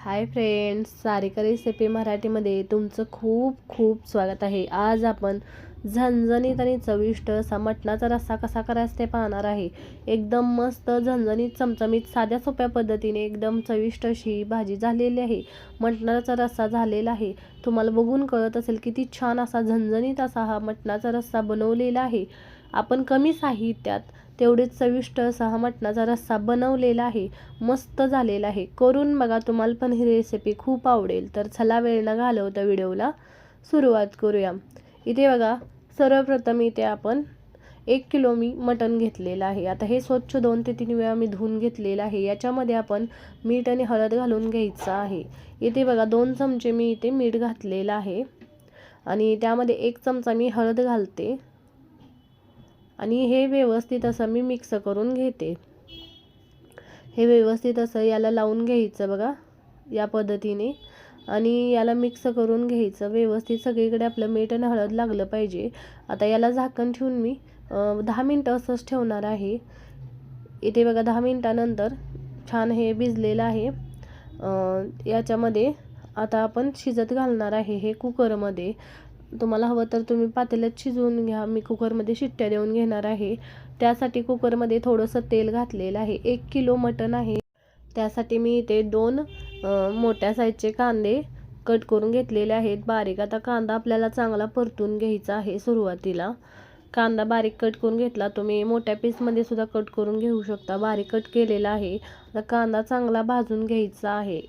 Hi friends, Sarika recipe मराठीमध्ये तुमचं खूप खूप स्वागत आहे। आज आपण झणझणीत आणि चविष्ट असा मटणाचा रस्सा कसा करायचा ते पाहणार आहे। एकदम मस्त झणझणीत चमचमीत साध्या सोप्या पद्धतीने एकदम चविष्ट अशी भाजी झालेली आहे। मटणाचा रस्सा झालेला आहे। तुम्हाला बघून कळत असेल किती छान असा झणझणीत असा हा मटणाचा रस्सा बनवलेला आहे। आपण कमी साहित्यात तेवढेच चविष्ट असा हा मटणाचा रस्सा बनवलेला आहे। मस्त झालेला आहे। करून बघा, तुम्हाला पण ही रेसिपी खूप आवडेल। तर चला वेळ न घालवता व्हिडिओला सुरुवात करूया। इथे बघा, सर्वप्रथम इथे आपण 1 किलो मी मटण घेतलेलं आहे। आता हे स्वच्छ 2 ते 3 वेळा मी धुवून घेतलेलं आहे। याच्यामध्ये आपण मीठ आणि हळद घालून घ्यायचं आहे। इथे बघा 2 चमचे मी इथे मीठ घातलेलं आहे आणि त्यामध्ये 1 चमचा मी हळद घालते आणि हे व्यवस्थित असं मी मिक्स करून घेते। हे व्यवस्थित असं याला लावून घ्यायचं बघा, या पद्धतीने, आणि याला मिक्स करून घ्यायचं व्यवस्थित। सगळीकडे आपलं मीठ आणि हळद लागलं पाहिजे। आता याला झाकण ठेवून मी 10 मिनिटं असंच ठेवणार आहे। इथे बघा 10 मिनिटानंतर छान हे भिजलेलं आहे। याच्यामध्ये आता आपण शिजत घालणार आहे हे कुकरमध्ये। तुम्हाला हवं तर तुम्ही पातेल्यात शिजवून घ्या, मी कुकरमध्ये शिट्ट्या देऊन घेणार आहे। त्यासाठी कुकरमध्ये थोडंसं तेल घातलेलं आहे। 1 किलो मटण आहे, त्यासाठी मी इथे 2 मोठ्या साईजचे कांदे कट करून घेतलेले आहेत बारीक। आता कांदा आपल्याला चांगला परतून घ्यायचा आहे। सुरुवातीला कांदा बारीक कट करून घेतला, तुम्ही मोठ्या पीसमध्ये सुद्धा कट करून घेऊ शकता। बारीक कट केलेला आहे। आता कांदा चांगला भाजून घ्यायचा आहे।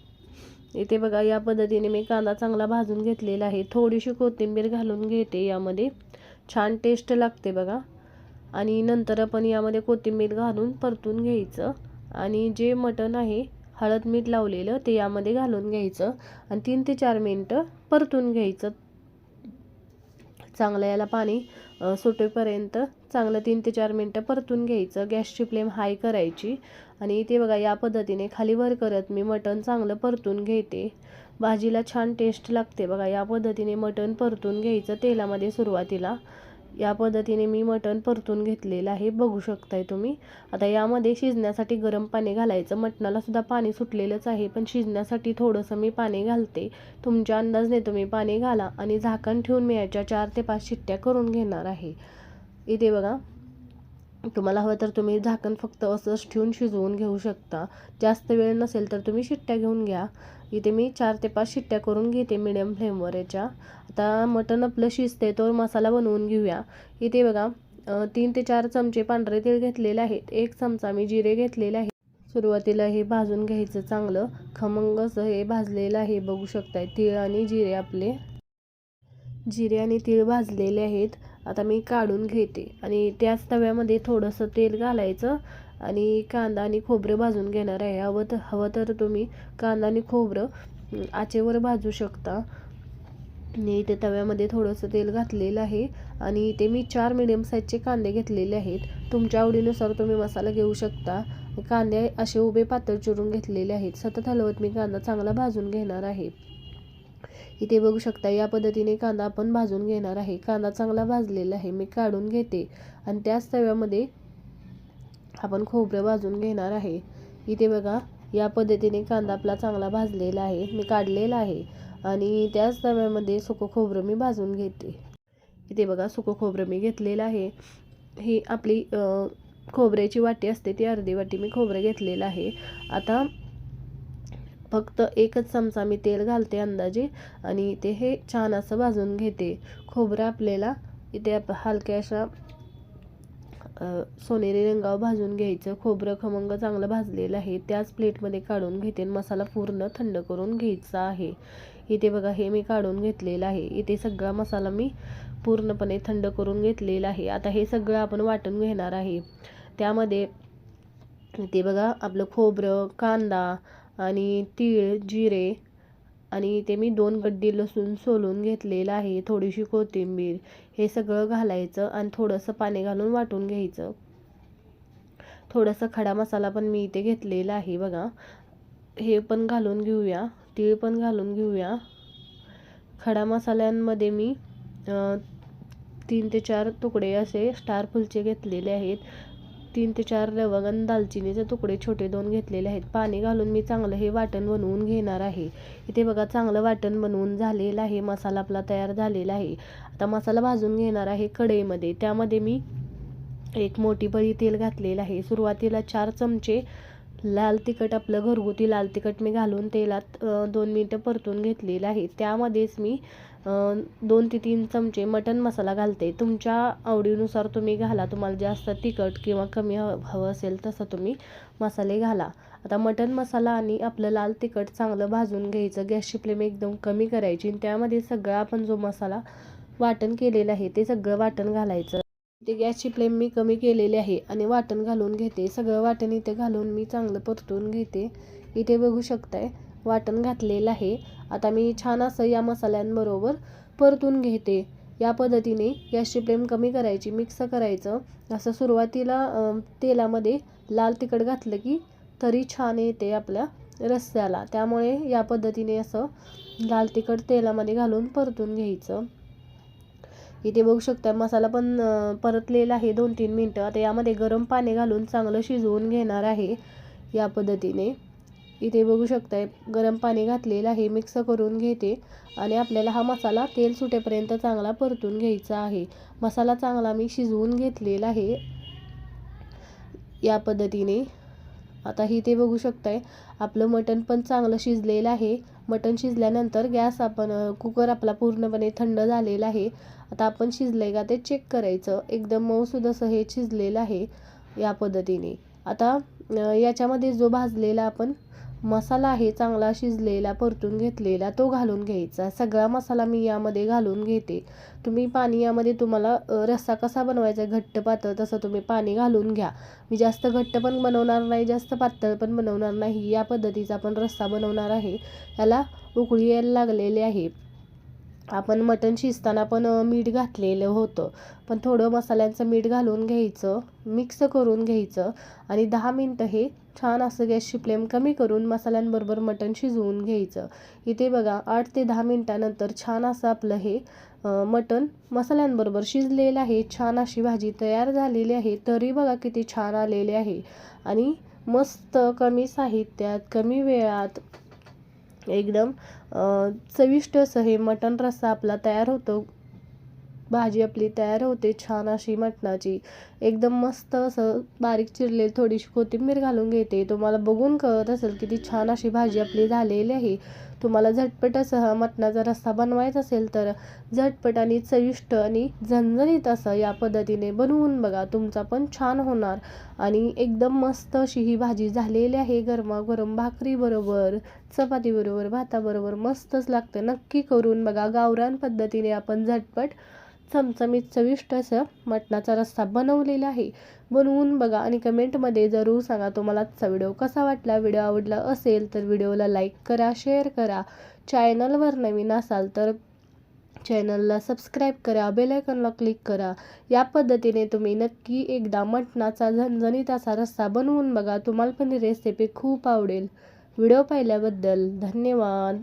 इथे बघा या पद्धतीने मी कांदा चांगला भाजून घेतलेला आहे। थोडीशी कोथिंबीर घालून घेते, यामध्ये छान टेस्ट लागते बघा। आणि नंतर आपण यामध्ये कोथिंबीर घालून परतून घ्यायचं आणि जे मटण आहे हळद मीठ लावलेलं ते यामध्ये घालून घ्यायचं आणि 3 ते 4 मिनिटं परतून घ्यायचं। चांगलं याला पाणी सुटेपर्यंत चांगलं 3 ते 4 मिनिटं परतून घ्यायचं। गॅसची फ्लेम हाय करायची आणि इथे बघा या पद्धतीने खाली वर करत मी मटण चांगलं परतून घेते। भाजीला छान टेस्ट लागते बघा। या पद्धतीने मटण परतून घ्यायचं तेलामध्ये सुरुवातीला। या पद्धतीने मी मटण परतून घेतलेलं आहे, बघू शकताय तुम्ही। आता यामध्ये शिजण्यासाठी गरम पाणी घालायचं। मटणाला सुद्धा पाणी सुटलेलंच आहे, पण शिजण्यासाठी थोडंसं मी पाणी घालते। तुमच्या अंदाजाने तुम्ही पाणी घाला आणि झाकण ठेवून मी याच्या 4 ते 5 शिट्ट्या करून घेणार आहे। इथे बघा, तुम्हाला हवं तर तुम्ही झाकण फक्त असंच ठेवून शिजवून घेऊ शकता। जास्त वेळ नसेल तर तुम्ही शिट्ट्या घेऊन घ्या। इथे मी 4 ते 5 शिट्ट्या करून घेते मीडियम फ्लेमवर याच्या। आता मटण आपलं शिजते तर मसाला बनवून घेऊया। इथे बघा 3 ते 4 चमचे पांढरे तीळ घेतलेले आहेत। 1 चमचा मी जिरे घेतलेले आहे। सुरुवातीला हे भाजून घ्यायचं चांगलं, खमंग असं हे भाजलेलं आहे, बघू शकताय। तीळ आणि जिरे आपले जिरे आणि तीळ भाजलेले आहेत। आता मी काढून घेते आणि त्याच तव्यामध्ये थोडंसं तेल घालायचं आणि कांदा आणि खोबरं भाजून घेणार आहे। हवं तर तुम्ही कांदा आणि खोबरं आचेवर भाजू शकता। मी इथे तव्यामध्ये थोडंसं तेल घातलेलं आहे आणि इथे मी 4 मीडियम साईजचे कांदे घेतलेले आहेत। तुमच्या आवडीनुसार तुम्ही मसाला घेऊ शकता। कांदे असे उभे पातळ चिरून घेतलेले आहेत। सतत हलवत मी कांदा चांगला भाजून घेणार आहे। इथे बघू शकता या पद्धतीने कांदा आपण भाजून घेणार आहे। कांदा चांगला भाजलेला आहे, मी काढून घेते आणि त्याच तव्यामध्ये आपण खोबरं भाजून घेणार आहे। इथे बघा या पद्धतीने कांदा आपला चांगला भाजलेला आहे, मी काढलेला आहे आणि त्याच तव्यामध्ये सुकं खोबरं मी भाजून घेते। इथे बघा सुकं खोबरं मी घेतलेलं आहे। ही आपली खोबऱ्याची वाटी असते ती अर्धी वाटी मी खोबरं घेतलेलं आहे। आता फक्त 1च चमचा मी तेल घालते अंदाजे आणि इथे हे छान असं भाजून घेते। खोबरं आपल्याला इथे हलक्याशा सोनेरी रंगावर भाजून घ्यायचं। खोबरं खमंग चांगलं भाजलेलं आहे, त्याच प्लेटमध्ये काढून घेते। मसाला पूर्ण थंड करून घ्यायचा आहे। इथे बघा हे मी काढून घेतलेलं आहे। इथे सगळा मसाला मी पूर्णपणे थंड करून घेतलेला आहे। आता हे सगळं आपण वाटून घेणार आहे। त्यामध्ये इथे बघा आपलं खोबरं, कांदा आणि तीळ, जिरे आणि इथे मी 2 गड्डी लसूण सोलून घेतलेला आहे, थोडीशी कोथिंबीर, हे सगळं घालायचं आणि थोडंसं पाणी घालून वाटून घ्यायचं। थोडासा खडा मसाला पण मी इथे घेतलेला आहे बघा, हे पण घालून घेऊया। तीळ पण घालून घेऊया। खडा मसाल्यांमध्ये मी 3 ते 4 तुकडे असे स्टार फुलचे घेतलेले आहेत। 3 ते 4 लवंग आणि दालचिनीचे तुकडे छोटे 2 घेतलेले आहेत. पाणी घालून मी चांगलं हे वाटण बनवून घेणार आहे. इथे बघा चांगलं वाटण बनवून झालेलं आहे. मसाला आपला तयार झालेला आहे. आता मसाला भाजून घेणार आहे कढईमध्ये. त्यामध्ये मी एक मोठी पळी तेल घातलेलं आहे. सुरुवातीला 4 चमचे लाल तिखट, आपलं घरगुती लाल तिखट मी घालून तेलात 2 मिनिटं परतून घेतलेलं आहे. त्यामध्येच मी 2 ते 3 चमचे मटण मसाला घालते. तुमच्या आवडीनुसार तुम्ही घाला. तुम्हाला जास्त तिखट किंवा कमी हवं असेल तसं तुम्ही मसाले घाला. आता मटण मसाला आणि आपलं लाल तिखट चांगलं भाजून घ्यायचं. गॅसची फ्लेम एकदम कमी करायची आणि त्यामध्ये सगळं आपण जो मसाला वाटण केलेलं आहे ते सगळं वाटण घालायचं. ते गॅसची फ्लेम मी कमी केलेली आहे आणि वाटण घालून घेते. सगळं वाटण इथे घालून मी चांगलं परतून घेते. इथे बघू शकताय वाटण घातलेलं आहे. आता मी छान असं या मसाल्यांबरोबर परतून घेते. या पद्धतीने गॅसची फ्लेम कमी करायची, मिक्स करायचं. असं सुरुवातीला तेलामध्ये लाल तिखट घातलं की तरी छान येते आपल्या रस्स्याला. त्यामुळे या पद्धतीने असं लाल तिखट तेलामध्ये घालून परतून घ्यायचं. इथे बघू शकता मसाला पण परतलेला आहे 2-3 मिनटं. आता यामध्ये गरम पाणी घालून चांगलं शिजवून घेणार आहे या पद्धतीने. इथे बघू शकताय गरम पाणी घातलेलं आहे. मिक्स करून घेते आणि आपल्याला हा मसाला तेल सुटेपर्यंत चांगला परतून घ्यायचा आहे. मसाला चांगला मी शिजवून घेतलेला आहे या पद्धतीने. आता इथे बघू शकताय आपलं मटण पण चांगलं शिजलेलं आहे. मटण शिजल्यानंतर गॅस आपण कुकर आपला पूर्णपणे थंड झालेला आहे. आता आपण शिजलंय का ते चेक करायचं. एकदम मऊसूद असं हे शिजलेलं आहे या पद्धतीने. आता याच्यामध्ये जो भाजलेला आपण मसाला आहे चांगला शिजलेला परतून घेतलेला तो घालून घ्यायचा. सगळा मसाला मी यामध्ये घालून घेते. तुम्ही पाणी यामध्ये तुम्हाला रस्सा कसा बनवायचा घट्ट पातळ तसं तुम्ही पाणी घालून घ्या. मी जास्त घट्ट पण बनवणार नाही, जास्त पातळ पण बनवणार नाही. या पद्धतीचा आपण रस्सा बनवणार आहे. याला उकळी यायला लागलेली आहे. आपण मटण शिजताना पण मीठ घातलेलं होतं, पण थोडं मसाल्यांचं मीठ घालून घ्यायचं, मिक्स करून घ्यायचं आणि 10 मिनटं हे छान असं गॅसची फ्लेम कमी करून मसाल्यांबरोबर मटण शिजवून घ्यायचं. इथे बघा 8 ते 10 मिनटानंतर छान असं आपलं हे मटण मसाल्यांबरोबर शिजलेलं आहे. छान अशी भाजी तयार झालेली आहे. तरी बघा किती छान आलेले आहे आणि मस्त कमी साहित्यात कमी वेळात एकदम चविष्ट असं हे मटण रस्सा आपला तयार होतो. भाजी आपली तयार होते छान अशी मटणाची. एकदम मस्त असं बारीक चिरलेली थोडीशी कोथिंबीर घालून घेते. तुम्हाला बघून कळत असेल किती छान अशी भाजी आपली झालेली आहे. तुम्हाला झटपट असं हा मटणाचा रस्सा बनवायचा असेल तर झटपट आणि चविष्ट आणि झणझणीत असं या पद्धतीने बनवून बघा. तुमचा पण छान होणार आणि एकदम मस्त अशी ही भाजी झालेली आहे. गरमागरम भाकरीबरोबर, चपातीबरोबर, भाताबरोबर मस्तच लागतं. नक्की करून बघा. गावरान पद्धतीने आपण झटपट चमचमीत चविष्ट असं मटणाचा रस्सा बनवलेला आहे. बनवून बघा आणि कमेंटमध्ये जरूर सांगा तुम्हाला आजचा व्हिडिओ कसा वाटला. व्हिडिओ आवडला असेल तर व्हिडिओला लाईक करा, शेअर करा. चॅनलवर नवीन असाल तर चॅनलला सबस्क्राईब करा, बेल आयकॉनला क्लिक करा. या पद्धतीने तुम्ही नक्की एकदा मटणाचा झणझणीत असा रस्सा बनवून बघा. तुम्हाला पण ही रेसिपी खूप आवडेल. व्हिडिओ पाहिल्याबद्दल धन्यवाद.